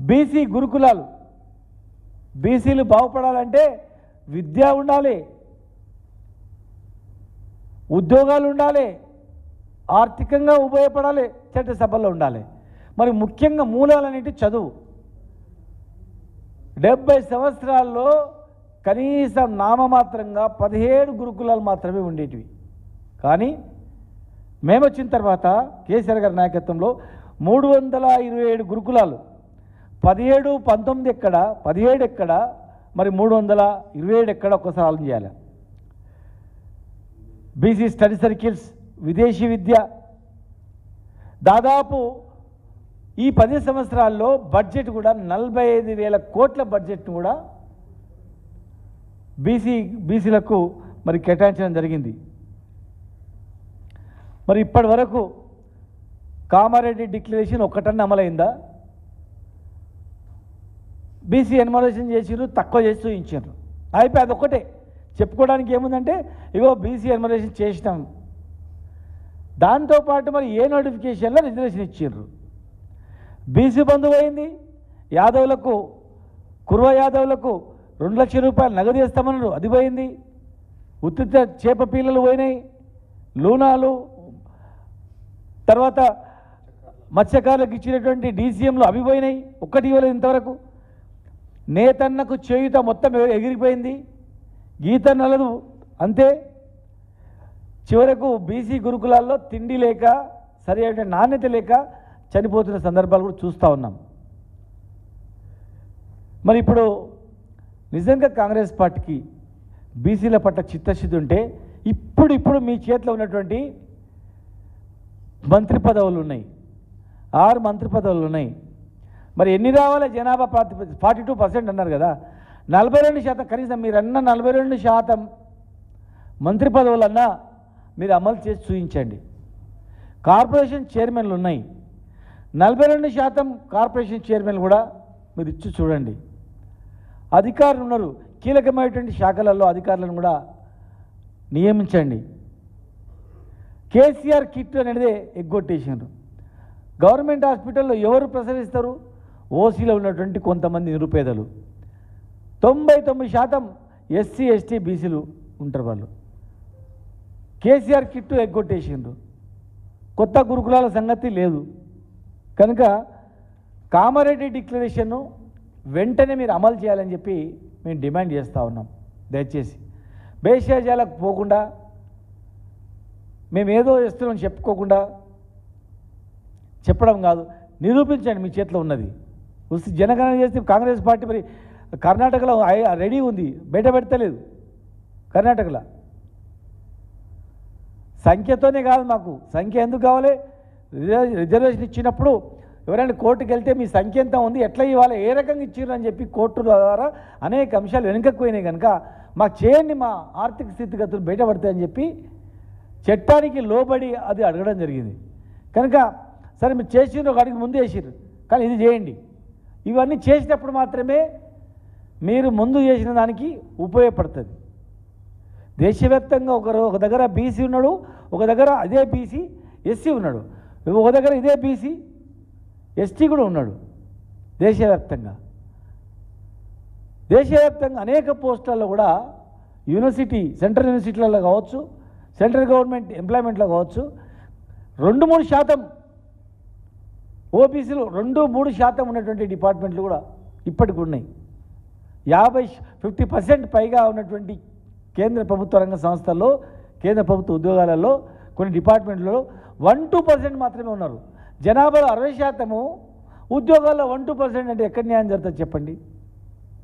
BC గురుకులాలు, బీసీలు బాగుపడాలంటే విద్య ఉండాలి, ఉద్యోగాలు ఉండాలి, ఆర్థికంగా ఉపయోగపడాలి, చట్టసభల్లో ఉండాలి. మరి ముఖ్యంగా మూలాలన్నింటి చదువు. 70 సంవత్సరాల్లో కనీసం నామమాత్రంగా 17 గురుకులాలు మాత్రమే ఉండేటివి. కానీ మేము వచ్చిన తర్వాత కేసీఆర్ గారి నాయకత్వంలో 327 గురుకులాలు, 17, 19 ఎక్కడ, 17 ఎక్కడ, మరి 327 ఎక్కడ ఒక్కసారి ఆలోచన చేయాలి. బీసీ స్టడీ సర్కిల్స్, విదేశీ విద్య, దాదాపు ఈ 10 సంవత్సరాల్లో బడ్జెట్ కూడా 45,000 కోట్ల బడ్జెట్ను కూడా బీసీలకు మరి కేటాయించడం జరిగింది. మరి ఇప్పటి వరకు కామారెడ్డి డిక్లరేషన్ ఒక్కటన్నా అమలైందా? బీసీ ఎన్యుమరేషన్ చేసిర్రు, తక్కువ చేసి చూపించారు, అయిపోయి అదొక్కటే చెప్పుకోవడానికి ఏముందంటే ఇగో బీసీ ఎన్యుమరేషన్ చేసినాం. దాంతోపాటు మరి ఏ నోటిఫికేషన్లో రిజర్వేషన్ ఇచ్చిర్రు. బీసీ బంధు పోయింది, యాదవులకు, కుర్వ యాదవులకు 2 లక్షల రూపాయలు నగదు ఇస్తామన్నారు, అది పోయింది. ఉత్తిత చేప పిల్లలు పోయినాయి, లూనాలు, తర్వాత మత్స్యకారులకు ఇచ్చినటువంటి డీసీఎంలు అవి పోయినాయి, ఒక్కటి ఇవ్వలేదు ఇంతవరకు. నేతన్నకు చేయుత మొత్తం ఎగిరిపోయింది, గీత నలదు అంతే. చివరకు బీసీ గురుకులాల్లో తిండి లేక, సరైన నాణ్యత లేక చనిపోతున్న సందర్భాలు కూడా చూస్తూ ఉన్నాం. మరి ఇప్పుడు నిజంగా కాంగ్రెస్ పార్టీకి బీసీల పట్ల చిత్తశుద్ధి ఉంటే ఇప్పుడు మీ చేతిలో ఉన్నటువంటి మంత్రి పదవులు ఉన్నాయి, 6 మంత్రి పదవులు ఉన్నాయి. మరి ఎన్ని రావాలి? జనాభా 42% అన్నారు కదా, 42%, కనీసం మీరన్న 42% మంత్రి పదవులన్నా మీరు అమలు చేసి చూపించండి. కార్పొరేషన్ చైర్మన్లు ఉన్నాయి, 42% కార్పొరేషన్ చైర్మన్లు కూడా మీరు ఇచ్చి చూడండి. అధికారులు ఉన్నారు, కీలకమైనటువంటి శాఖలలో అధికారులను కూడా నియమించండి. కేసీఆర్ కిట్ అనేది ఎగ్గొట్టేసారు. గవర్నమెంట్ హాస్పిటల్లో ఎవరు ప్రసవిస్తారు? ఓసీలో ఉన్నటువంటి కొంతమంది నిరుపేదలు. 99% ఎస్సీ ఎస్టీ బీసీలు ఉంటారు వాళ్ళు. కేసీఆర్ కిట్టు ఎగ్గొట్టేసిండ్రు, కొత్త గురుకులాల సంగతి లేదు. కనుక కామారెడ్డి డిక్లరేషన్ను వెంటనే మీరు అమలు చేయాలని చెప్పి మేము డిమాండ్ చేస్తూ ఉన్నాం. దయచేసి భేషజాలకు పోకుండా, మేము ఏదో చేస్తున్నాం చెప్పుకోకుండా, చెప్పడం కాదు, నిరూపించండి మీ చేతిలో ఉన్నది. వస్తే జనగణన చేస్తే కాంగ్రెస్ పార్టీ మరి కర్ణాటకలో రెడీ ఉంది, బయట పెడతలేదు. కర్ణాటకలో సంఖ్యతోనే కాదు, మాకు సంఖ్య ఎందుకు కావాలి? రిజర్వేషన్ ఇచ్చినప్పుడు ఎవరైనా కోర్టుకు వెళ్తే మీ సంఖ్య ఎంత ఉంది, ఎట్లా ఇవ్వాలి, ఏ రకంగా ఇచ్చారు అని చెప్పి కోర్టుల ద్వారా అనేక అంశాలు వెనుకకు పోయినాయి. కనుక మాకు చేయండి, మా ఆర్థిక స్థితిగతులు బయటపడతాయని చెప్పి చట్టానికి లోబడి అది అడగడం జరిగింది. కనుక సరే మీరు చేసిర్రు, ఒక అడిగి ముందు వేసిర్రు, కానీ ఇది చేయండి. ఇవన్నీ చేసినప్పుడు మాత్రమే మీరు ముందు చేసిన దానికి ఉపయోగపడుతుంది. దేశవ్యాప్తంగా ఒక దగ్గర బీసీ ఉన్నాడు, ఒక దగ్గర అదే బీసీ ఎస్సీ ఉన్నాడు, ఒక దగ్గర ఇదే బీసీ ఎస్టీ కూడా ఉన్నాడు. దేశవ్యాప్తంగా అనేక పోస్టులలో కూడా యూనివర్సిటీ, సెంట్రల్ యూనివర్సిటీలలో కావచ్చు, సెంట్రల్ గవర్నమెంట్ ఎంప్లాయ్మెంట్లో కావచ్చు 2-3% ఓబీసీలు 2-3% ఉన్నటువంటి డిపార్ట్మెంట్లు కూడా ఇప్పటికి ఉన్నాయి. 50% పైగా ఉన్నటువంటి కేంద్ర ప్రభుత్వ రంగ సంస్థల్లో, కేంద్ర ప్రభుత్వ ఉద్యోగాలలో, కొన్ని డిపార్ట్మెంట్లలో 1-2% మాత్రమే ఉన్నారు. జనాభాలో 60%, ఉద్యోగాల్లో 1-2% అంటే ఎక్కడ న్యాయం జరుగుతుంది చెప్పండి?